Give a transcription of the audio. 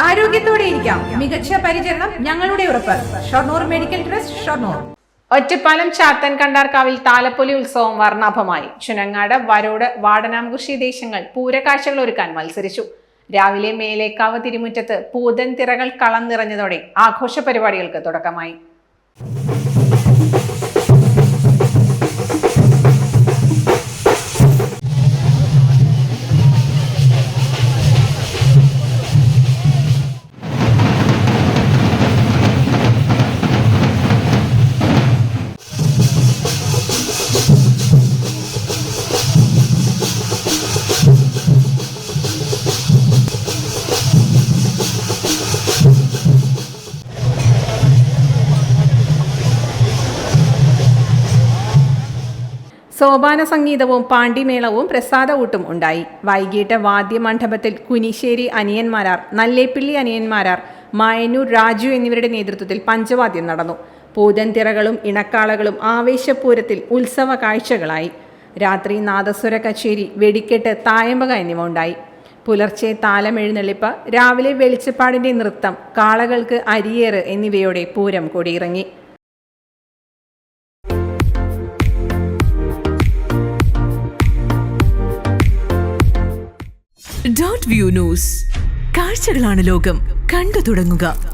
ആരോഗ്യത്തോടെ ഇരിക്കാം. മികച്ച പരിചരണം ഞങ്ങളുടെ ഉറപ്പ്. Shoranur medical trust, Shoranur. ഒറ്റപ്പാലം ചാത്തൻ കണ്ടാർക്കാവിൽ താലപ്പൊലി ഉത്സവം വർണ്ണാഭമായി. ചുനങ്ങാട്, വരോട്, വാടനാംകുറിശി ദേശങ്ങൾ പൂരക്കാഴ്ചകൾ ഒരുക്കാൻ മത്സരിച്ചു. രാവിലെ മേലേക്കാവ് തിരുമുറ്റത്ത് പൂതൻ തിറകൾ കളം നിറഞ്ഞതോടെ ആഘോഷ പരിപാടികൾക്ക് തുടക്കമായി. സോപാന സംഗീതവും പാണ്ടിമേളവും പ്രസാദ ഊട്ടും ഉണ്ടായി. വൈകിട്ട് വാദ്യമണ്ഡപത്തിൽ കുനിശ്ശേരി അനിയന്മാരാർ, നല്ലേപ്പിള്ളി അനിയന്മാരാർ, മായന്നൂർ രാജു എന്നിവരുടെ നേതൃത്വത്തിൽ പഞ്ചവാദ്യം നടന്നു. പൂതൻതിറകളും ഇണക്കാളകളും ആവേശപൂരത്തിൽ ഉത്സവ കാഴ്ചകളായി. രാത്രി നാദസ്വര കച്ചേരി, വെടിക്കെട്ട്, തായമ്പക എന്നിവ ഉണ്ടായി. പുലർച്ചെ താലമെഴുന്നള്ളിപ്പ്, രാവിലെ വെളിച്ചപ്പാടിന്റെ നൃത്തം, കാളകൾക്ക് അരിയേറ് എന്നിവയോടെ പൂരം കൊടിയിറങ്ങി. .വ്യൂ ന്യൂസ്, കാഴ്ചകളാണ് ലോകം, കണ്ടു തുടങ്ങുക.